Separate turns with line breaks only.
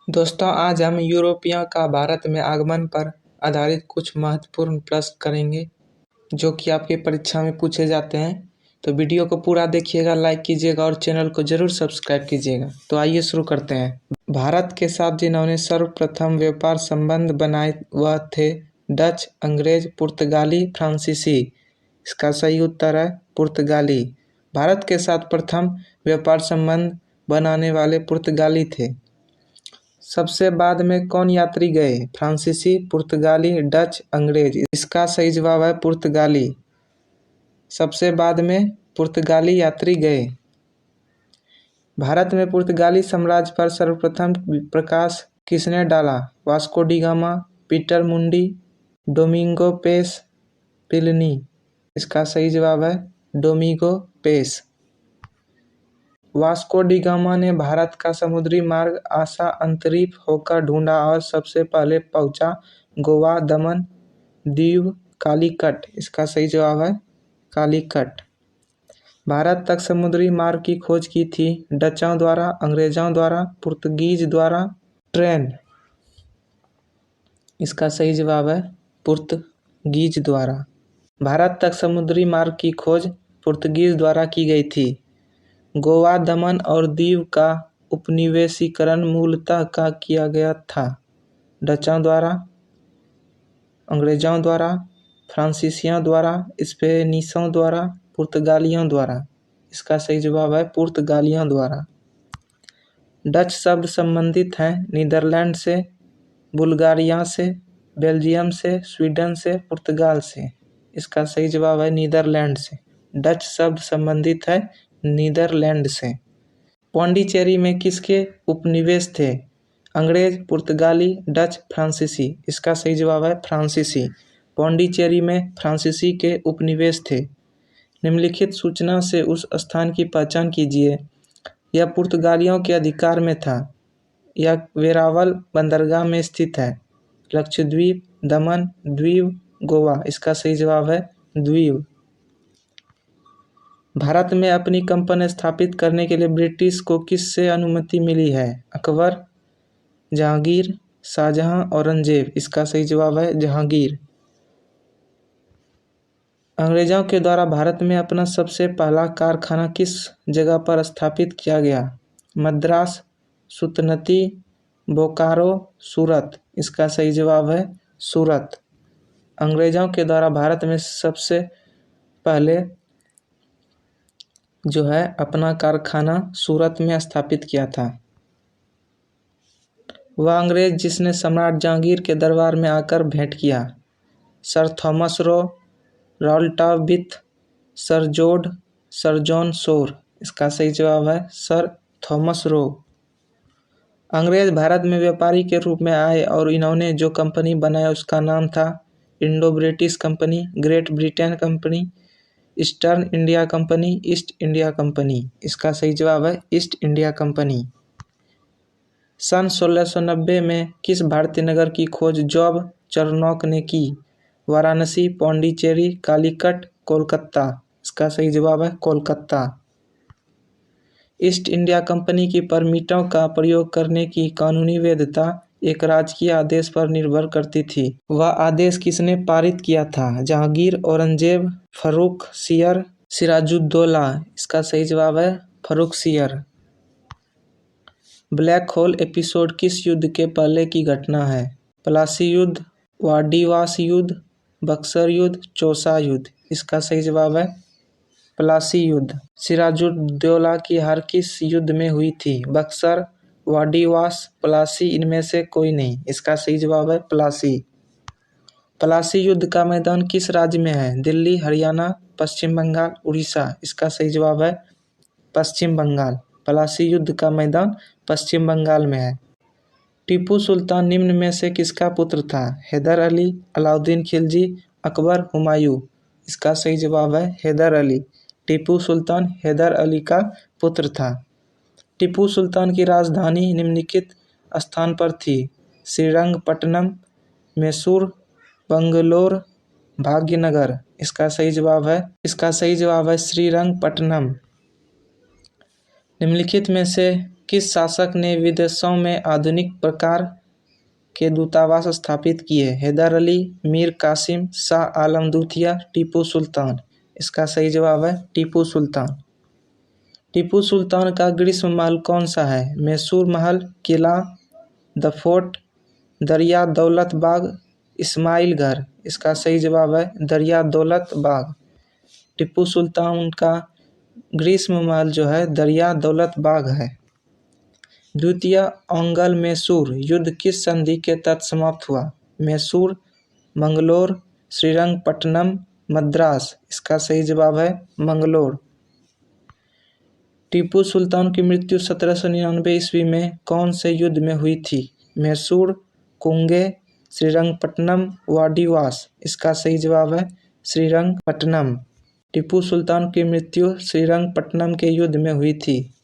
दोस्तों, आज हम यूरोपियों का भारत में आगमन पर आधारित कुछ महत्वपूर्ण प्रश्न करेंगे जो कि आपकी परीक्षा में पूछे जाते हैं। तो वीडियो को पूरा देखिएगा, लाइक कीजिएगा और चैनल को जरूर सब्सक्राइब कीजिएगा। तो आइए शुरू करते हैं। भारत के साथ जिन्होंने सर्वप्रथम व्यापार संबंध बनाए वह थे डच, अंग्रेज, पुर्तगाली, फ्रांसीसी। इसका सही उत्तर है पुर्तगाली। भारत के साथ प्रथम व्यापार संबंध बनाने वाले पुर्तगाली थे। सबसे बाद में कौन यात्री गए? फ्रांसीसी, पुर्तगाली, डच, अंग्रेज। इसका सही जवाब है पुर्तगाली। सबसे बाद में पुर्तगाली यात्री गए। भारत में पुर्तगाली साम्राज्य पर सर्वप्रथम प्रकाश किसने डाला? वास्को डी गामा, पीटर मुंडी, डोमिंगो पेस, पिलनी। इसका सही जवाब है Domingo Paes. Vasco D gamma ने भारत का समुद्री मार्ग आशा अंतरिक्ष होकर ढूंढा और सबसे पहले पहुंचा गोवा, दमन दीव, कालीकट। इसका सही जवाब है कालीकट। भारत तक समुद्री मार्ग की खोज की थी डचों द्वारा, अंग्रेजों द्वारा, पुर्तगीज द्वारा, ट्रेन। इसका सही जवाब है पुर्तगीज द्वारा। भारत तक समुद्री मार्ग की खोज पुर्तगीज द्वारा की गई थी। गोवा, दमन और दीव का उपनिवेशीकरण मूलतः का किया गया था डचों द्वारा, अंग्रेजों द्वारा, फ्रांसीसियों द्वारा, स्पेनिशों द्वारा, पुर्तगालियों द्वारा। इसका सही जवाब है पुर्तगालियों द्वारा। डच शब्द संबंधित हैं नीदरलैंड से, बुल्गारिया से, बेल्जियम से, स्वीडन से, पुर्तगाल से। इसका सही जवाब है नीदरलैंड से। डच शब्द संबंधित है नीदरलैंड से। पौंडीचेरी में किसके उपनिवेश थे? अंग्रेज, पुर्तगाली, डच, फ्रांसीसी। इसका सही जवाब है फ्रांसीसी। पौंडीचेरी में फ्रांसीसी के उपनिवेश थे। निम्नलिखित सूचना से उस स्थान की पहचान कीजिए। यह पुर्तगालियों के अधिकार में था। यह वेरावल बंदरगाह में स्थित है। लक्षद्वीप, दमन द्वीप, गोवा। इसका सही जवाब है द्वीप। भारत में अपनी कंपनी स्थापित करने के लिए ब्रिटिश को किससे अनुमति मिली है? अकबर, जहांगीर, शाहजहां, औरंगजेब। इसका सही जवाब है जहांगीर। अंग्रेजों के द्वारा भारत में अपना सबसे पहला कारखाना किस जगह पर स्थापित किया गया? मद्रास, सुतनती, बोकारो, सूरत। इसका सही जवाब है सूरत। अंग्रेजों के द्वारा भारत में सबसे पहले जो है अपना कारखाना सूरत में स्थापित किया था। वह अंग्रेज जिसने सम्राट जहांगीर के दरबार में आकर भेंट किया। सर थॉमस रो, रॉल्टाविथ, sir George, sir John Shore. इसका सही जवाब है सर थॉमस रो। अंग्रेज भारत में व्यापारी के रूप में आए और इन्होंने जो कंपनी बनाया उसका नाम था Indo British company, great Britain company, eastern India company, east India company. इसका सही जवाब है ईस्ट इंडिया कंपनी। सन 1690 में किस भारतीय नगर की खोज जॉब चरनॉक ने की? वाराणसी, पौंडीचेरी, कालीकट, कोलकाता। इसका सही जवाब है कोलकाता। ईस्ट इंडिया कंपनी की परमिटों का प्रयोग करने की कानूनी वैधता एक राजकीय आदेश पर निर्भर करती थी। वह आदेश किसने पारित किया था? जहांगीर, औरंगजेब, फर्रुखसियर, सिराजुद्दौला। इसका सही जवाब है फर्रुखसियर। ब्लैक होल एपिसोड किस युद्ध के पहले की घटना है? प्लासी युद्ध, वाडिवास युद्ध, बक्सर युद्ध, चौसा युद्ध। इसका सही जवाब है प्लासी युद्ध। सिराजुद्दौला की हार किस युद्ध में हुई थी? बक्सर, वाडिवास, प्लासी। इनमें से कोई नहीं। इसका सही जवाब है प्लासी। प्लासी युद्ध का मैदान किस राज्य में है? दिल्ली, हरियाणा, पश्चिम बंगाल, उड़ीसा। इसका सही जवाब है पश्चिम बंगाल। प्लासी युद्ध का मैदान पश्चिम बंगाल में है। टीपू सुल्तान निम्न में से किसका पुत्र था? हैदर अली, अलाउद्दीन खिलजी, अकबर, हुमायूं। इसका सही जवाब है हैदर अली। टीपू सुल्तान हैदर अली का पुत्र था। टीपू सुल्तान की राजधानी निम्नलिखित स्थान पर थी? श्रीरंगपट्टनम, मैसूर, बंगलोर, भाग्यनगर। इसका सही जवाब है श्रीरंगपट्टनम। निम्नलिखित में से किस शासक ने विदेशों में आधुनिक प्रकार के दूतावास स्थापित किए? हैदर अली, मीर कासिम, शाह आलम दूतिया, टीपू सुल्तान। इसका सही जवाब है टीपू सुल्तान। टीपू सुल्तान का ग्रीष्म महल कौन सा है? मैसूर महल, किला, द फोर्ट, दरिया दौलत बाग, इस्माइल घर। इसका सही जवाब है दरिया दौलत बाग। टीपू सुल्तान का ग्रीष्म महल जो है दरिया दौलत बाग है। द्वितीय ओंगल मैसूर युद्ध किस संधि के तहत समाप्त हुआ? मैसूर, मंगलोर, श्रीरंगपट्टनम, मद्रास। इसका सही जवाब है मंगलोर। टीपू सुल्तान की मृत्यु 1799 ईस्वी में कौन से युद्ध में हुई थी? मैसूर, कुंगे, श्रीरंगपट्टनम, वाडीवास। इसका सही जवाब है श्रीरंगपट्टनम। टीपू सुल्तान की मृत्यु श्रीरंगपट्टनम के युद्ध में हुई थी।